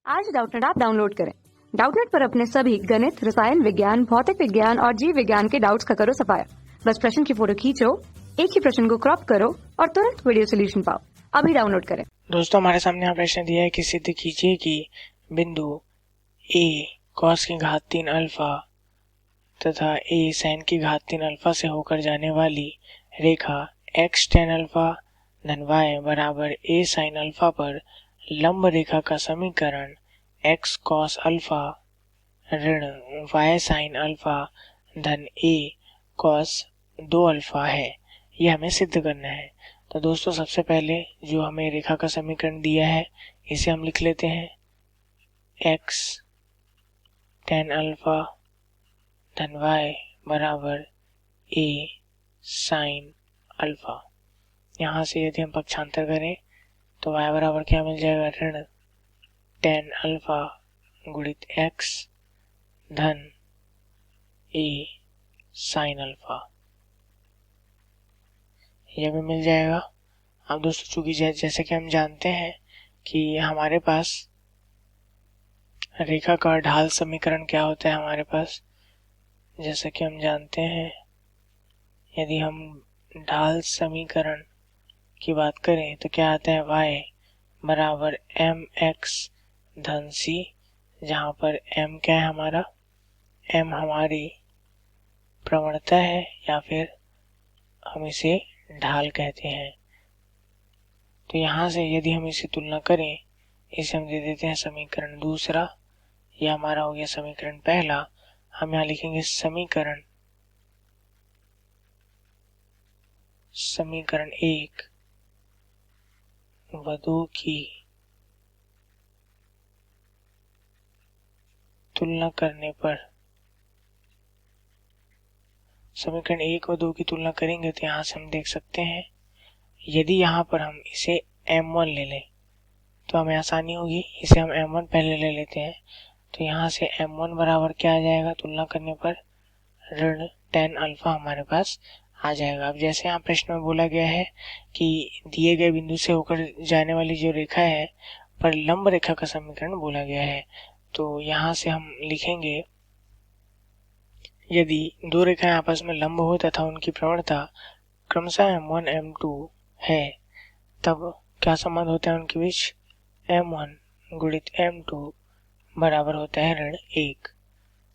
आज Doubtnut app download करें। Doubtnut पर अपने सभी गणित, रसायन विज्ञान, भौतिक विज्ञान और जीव विज्ञान के डाउट्स का करो सफाया। बस प्रश्न की फोटो खींचो, एक ही प्रश्न को क्रॉप करो और तुरंत वीडियो सोल्यूशन पाओ। अभी डाउनलोड करें। दोस्तों, हमारे सामने यहाँ प्रश्न दिया है कि सिद्ध कीजिए कि बिंदु a cos की घात 3 अल्फा तथा a sin की घात 3 अल्फा से होकर जाने वाली रेखा x tan अल्फा धन y बराबर a sin अल्फा पर लंब रेखा का समीकरण x cos अल्फा ऋण y sin अल्फा धन a cos 2 अल्फा है। ये हमें सिद्ध करना है। तो दोस्तों, सबसे पहले जो हमें रेखा का समीकरण दिया है इसे हम लिख लेते हैं x tan अल्फा धन y बराबर a sin अल्फा। यहाँ से यदि हम पक्षांतर करें तो y बराबर क्या मिल जाएगा, ऋण tan अल्फा गुणित x धन a sin अल्फा, यह भी मिल जाएगा। अब दोस्तों, चूंकि जैसे कि हम जानते हैं कि हमारे पास रेखा का ढाल समीकरण क्या होता है हमारे पास, जैसा कि हम जानते हैं यदि हम ढाल समीकरण की बात करें तो क्या आता है, y बराबर mx धन c, जहाँ पर m क्या है हमारा, m हमारी प्रवणता है या फिर हम इसे ढाल कहते हैं। तो यहाँ से यदि हम इसे तुलना करें, इसे हम दे देते हैं समीकरण दूसरा, यह हमारा हो गया समीकरण पहला। हम यहाँ लिखेंगे समीकरण एक व दो की तुलना करने पर, समीकरण एक व दो की तुलना करेंगे तो यहाँ से हम देख सकते हैं यदि यहाँ पर हम इसे m1 ले लें तो हमें आसानी होगी। इसे हम m1 पहले ले लेते हैं तो यहाँ से m1 बराबर क्या आ जाएगा, तुलना करने पर ऋण tan अल्फा हमारे पास आ जाएगा। अब जैसे यहाँ प्रश्न में बोला गया है कि दिए गए बिंदु से होकर जाने वाली जो रेखा है पर लंब रेखा का समीकरण बोला गया है, तो यहाँ से हम लिखेंगे यदि दो रेखाएं आपस में लंब हो तथा उनकी प्रवणता क्रमशः m1 m2 है, तब क्या संबंध होता है उनके बीच, m1 गुणित m2 बराबर होता है ऋण 1।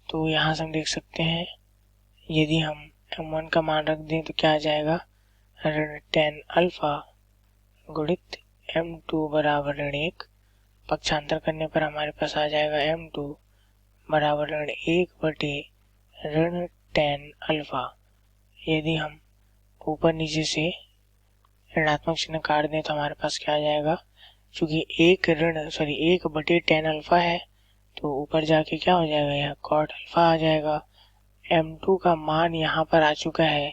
तो यहाँ से हम देख सकते हैं यदि हम m1 का मान रख दें तो क्या आ जाएगा, ऋण tan अल्फा गुणित m2 बराबर ऋण 1। पक्षांतर करने पर हमारे पास आ जाएगा m2 बराबर ऋण 1 बटे ऋण tan अल्फा। यदि हम ऊपर नीचे से ऋणात्मक चिन्ह काट दें तो हमारे पास क्या आ जाएगा, चूंकि एक बटे tan अल्फा है तो ऊपर जाके क्या हो जाएगा, यह cot अल्फा आ जाएगा। m2 का मान यहाँ पर आ चुका है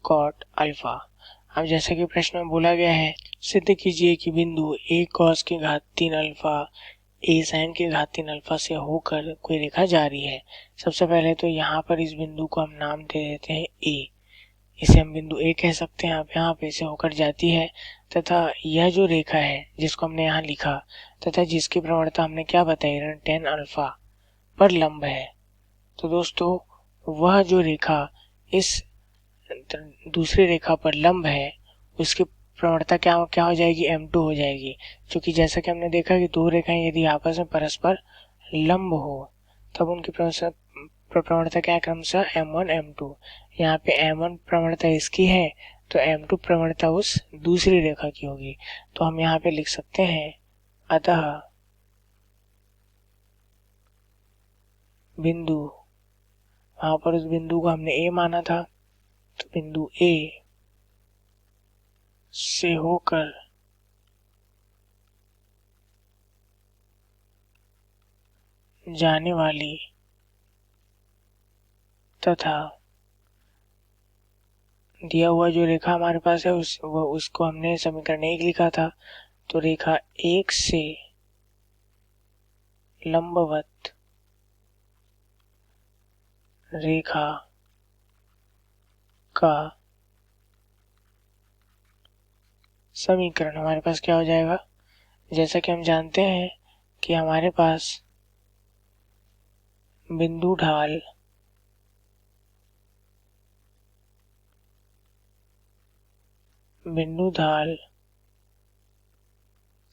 cot अल्फा। अब जैसे कि प्रश्न में बोला गया है, सिद्ध कीजिए कि बिंदु a cos की घात 3 अल्फा a sin की घात 3 अल्फा से होकर कोई रेखा जा रही है। सबसे पहले तो यहाँ पर इस बिंदु को हम नाम दे देते हैं a, इसे हम बिंदु a कह सकते हैं। अब यहाँ पे से होकर जाती है तथा यह जो रेखा है जिसको हमने यहाँ लिखा तथा जिसकी प्रवणता हमने क्या बताई, ऋण tan अल्फा पर लंब है। तो दोस्तों, वह जो रेखा इस दूसरी रेखा पर लंब है उसकी प्रवणता क्या हो जाएगी, m2 हो जाएगी। क्योंकि जैसा कि हमने देखा कि दो रेखाएं यदि आपस में परस्पर लंब हो तब उनकी प्रवणता क्या है, क्रमशः m1 m2। यहाँ पे m1 प्रवणता इसकी है तो m2 प्रवणता उस दूसरी रेखा की होगी। तो हम यहाँ पे लिख सकते हैं, अतः बिंदु, वहां पर उस बिंदु को हमने a माना था, तो बिंदु a से होकर जाने वाली तथा दिया हुआ जो रेखा हमारे पास है उसको हमने समीकरण 1 लिखा था। तो रेखा 1 से लंबवत रेखा का समीकरण हमारे पास क्या हो जाएगा, जैसा कि हम जानते हैं कि हमारे पास बिंदु ढाल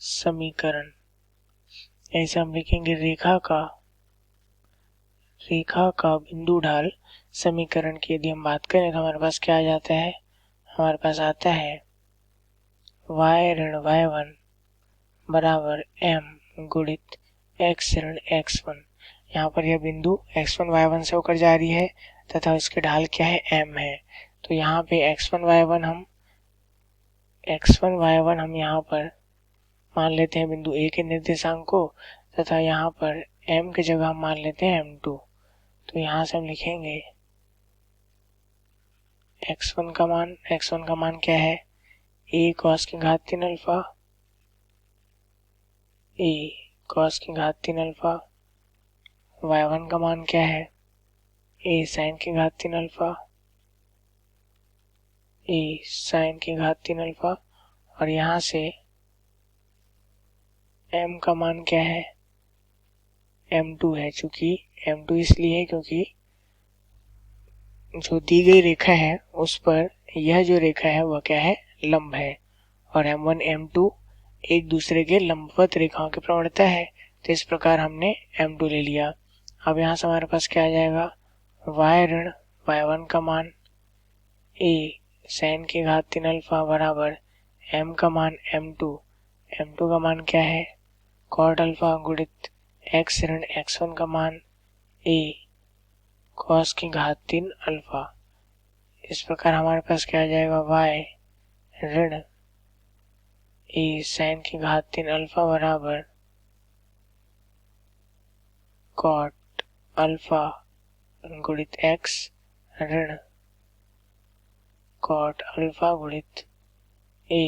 समीकरण, ऐसे हम लिखेंगे रेखा का बिंदु ढाल समीकरण की यदि हम बात करें तो हमारे पास क्या आ जाता है, हमारे पास आता है y ऋण y1 बराबर m गुणित x ऋण x1। यहाँ पर यह बिंदु x1 y1 से होकर जा रही है तथा इसकी ढाल क्या है, m है। तो यहाँ पे x1 y1 हम यहाँ पर मान लेते हैं बिंदु A के निर्देशांक को तथा यहाँ पर m की जगह हम मान लेते हैं m2। तो यहाँ से हम लिखेंगे x1 का मान क्या है, a cos की घात 3 अल्फा, a cos की घात 3 अल्फा। y1 का मान क्या है, a sin की घात 3 अल्फा, a sin की घात 3 अल्फा। और यहाँ से m का मान क्या है, m2 है। चूंकि m2 इसलिए है क्योंकि जो दी गई रेखा है उस पर यह जो रेखा है वह क्या है, लंब है, और m1 m2 एक दूसरे के लंबवत रेखाओं की प्रवणता है। तो इस प्रकार हमने m2 ले लिया। अब यहाँ से हमारे पास क्या आ जाएगा, y ऋण y1 का मान a sin की घात 3 अल्फा बराबर m का मान m2 का मान क्या है, cot अल्फा गुणित x ऋण x1 का मान a cos की घात 3 अल्फा। इस प्रकार हमारे पास क्या आ जाएगा, y ऋण a sin की घात 3 अल्फा बराबर cot अल्फा गुणित x ऋण cot अल्फा गुणित a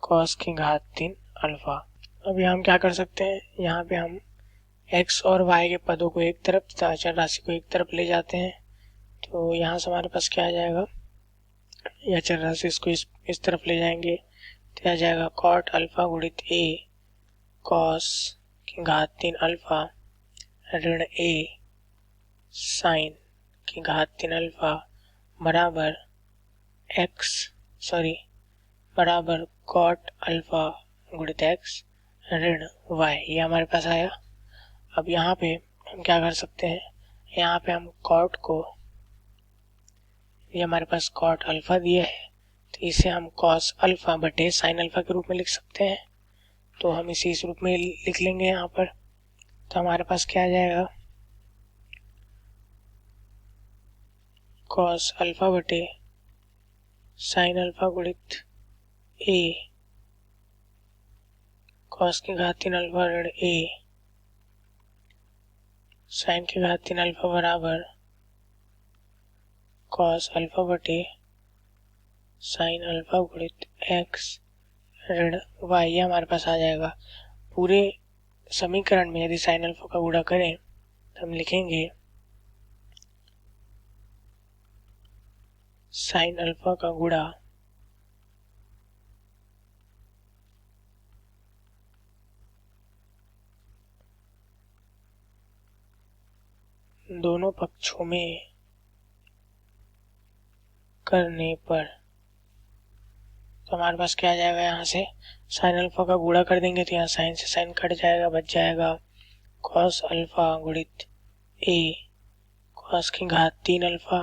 cos की घात 3 अल्फा। अब यहाँ हम क्या कर सकते हैं, यहाँ पे हम x और y के पदों को एक तरफ तथा अचर राशि को एक तरफ ले जाते हैं। तो यहाँ से हमारे पास क्या आ जाएगा, यह अचर राशि इसको इस तरफ ले जाएंगे तो आ जाएगा cot अल्फा गुणित a cos की घात 3 अल्फा ऋण a sin की घात 3 अल्फा बराबर बराबर cot अल्फा गुणित x ऋण y। ये हमारे पास आया। अब यहाँ पे हम क्या कर सकते हैं, यहाँ पे हम cot को, ये हमारे पास cot अल्फा दिया है तो इसे हम cos अल्फा बटे sin अल्फा के रूप में लिख सकते हैं। तो हम इसे इस रूप में लिख लेंगे यहाँ पर। तो हमारे पास क्या आ जाएगा, cos अल्फा बटे sin अल्फा गुणित a cos की घात 3 अल्फा ऋण a sin की घात 3 अल्फा बराबर cos अल्फा बटे sin अल्फा गुणित x ऋण y। ये हमारे पास आ जाएगा। पूरे समीकरण में यदि sin अल्फा का गुणा करें तो हम लिखेंगे sin अल्फा का गुणा दोनों पक्षों में करने पर, तो हमारे पास क्या आ जाएगा, यहाँ से sin अल्फा का गुणा कर देंगे तो यहाँ sin से sin कट जाएगा, बच जाएगा cos अल्फा गुणित a cos की घात 3 अल्फा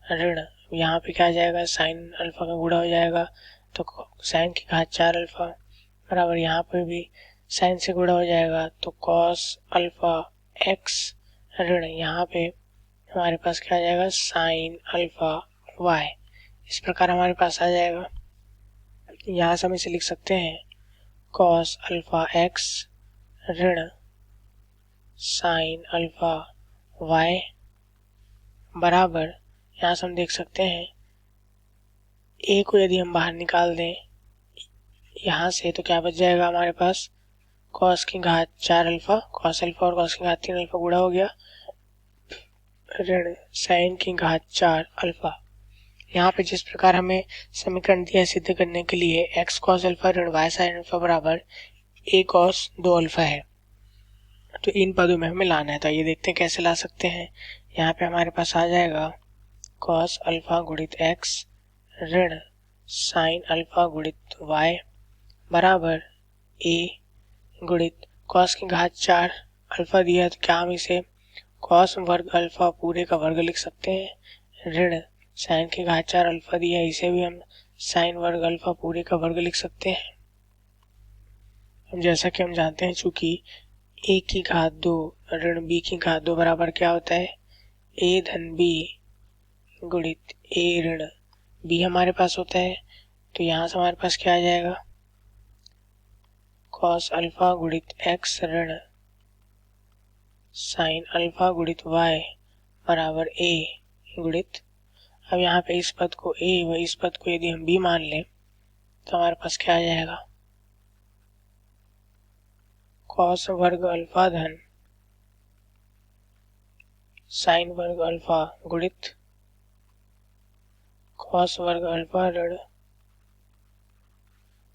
ऋण, यहाँ पे क्या आ जाएगा, sin अल्फा का गुणा हो जाएगा तो sin की घात 4 अल्फा बराबर यहाँ पे भी sin से गुणा हो जाएगा तो cos अल्फा x ऋण, यहाँ पे हमारे पास क्या आ जाएगा, sin अल्फा y। इस प्रकार हमारे पास आ जाएगा। यहाँ से हम इसे लिख सकते हैं cos अल्फा x ऋण sin अल्फा y बराबर, यहाँ से हम देख सकते हैं a को यदि हम बाहर निकाल दें यहाँ से तो क्या बच जाएगा हमारे पास, cos की घात 4 अल्फा, cos अल्फा और cos की घात 3 अल्फा गुणा हो गया ऋण sin की घात 4 अल्फा। यहाँ पे जिस प्रकार हमें समीकरण दिया सिद्ध करने के लिए x cos अल्फा ऋण y sin अल्फा बराबर a cos 2 अल्फा है, तो इन पदों में हमें लाना है। तो ये देखते हैं कैसे ला सकते हैं। यहाँ पे हमारे पास आ जाएगा cos अल्फा गुणित x ऋण साइन अल्फा गुणित y बराबर a गुणित cos की घात 4 अल्फा दिया है, तो क्या हम इसे cos वर्ग अल्फा पूरे का वर्ग लिख सकते हैं, ऋण साइन की घात 4 अल्फा दिया है, इसे भी हम साइन वर्ग अल्फा पूरे का वर्ग लिख सकते हैं। हम जैसा कि हम जानते हैं, चूंकि a की घात 2 ऋण b की घात 2 बराबर क्या होता है, a धन b गुणित a ऋण b हमारे पास होता है। तो यहाँ से हमारे पास क्या आ जाएगा, cos अल्फा गुणित x ऋण साइन अल्फा गुणित y बराबर a गुणित, अब यहाँ पे इस पद को a व इस पद को यदि हम b मान लें तो हमारे पास क्या आ जाएगा, cos वर्ग अल्फा धन साइन वर्ग अल्फा गुणित cos वर्ग अल्फा ऋण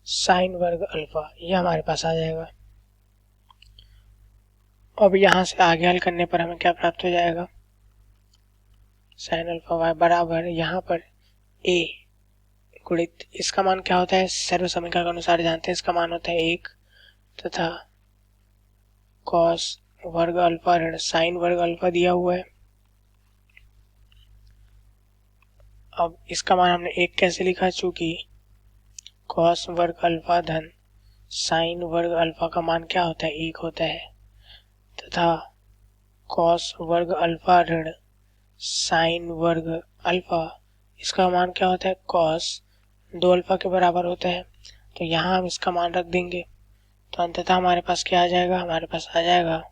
साइन वर्ग अल्फा, ये हमारे पास आ जाएगा। अब यहाँ से आगे हल करने पर हमें क्या प्राप्त हो जाएगा, साइन अल्फा y बराबर यहाँ पर a गुणित, इसका मान क्या होता है, सर्व समीकरण के अनुसार जानते हैं, इसका मान होता है 1 तथा cos वर्ग अल्फा ऋण साइन वर्ग अल्फा दिया हुआ है। अब इसका मान हमने 1 कैसे लिखा, चूंकि cos वर्ग अल्फा धन साइन वर्ग अल्फा का मान क्या होता है, 1 होता है, तथा cos वर्ग अल्फा ऋण साइन वर्ग अल्फा, इसका मान क्या होता है, cos 2 अल्फा के बराबर होता है। तो यहाँ हम इसका मान रख देंगे, तो अंततः हमारे पास क्या आ जाएगा, हमारे पास आ जाएगा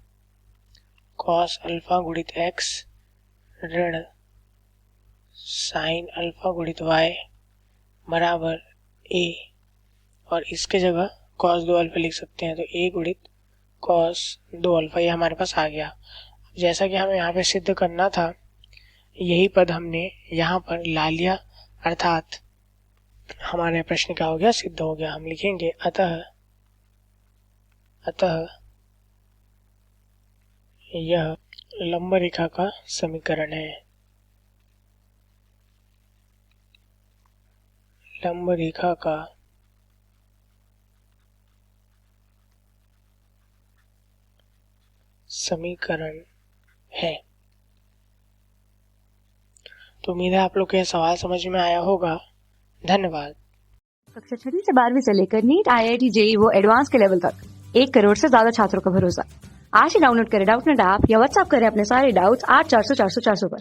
cos अल्फा गुणित x ऋण साइन अल्फा गुणित y बराबर a, और इसके जगह cos 2 अल्फा लिख सकते हैं, तो a गुणित cos 2 अल्फा, ये हमारे पास आ गया। जैसा कि हमें यहाँ पे सिद्ध करना था, यही पद हमने यहाँ पर ला लिया, अर्थात हमारे प्रश्न क्या हो गया, सिद्ध हो गया। हम लिखेंगे अतः यह लंब रेखा का समीकरण है। लंब रेखा का समीकरण है। तो उम्मीद है आप लोग को यह सवाल समझ में आया होगा। धन्यवाद। कक्षा 6वीं से 12वीं से लेकर नीट, IIT, JEE वो एडवांस के लेवल तक 1 करोड़ से ज्यादा छात्रों का भरोसा। आज ही डाउनलोड करें डाउटनेट ऐप या व्हाट्सएप करें अपने सारे डाउट्स 8400 400 400 पर।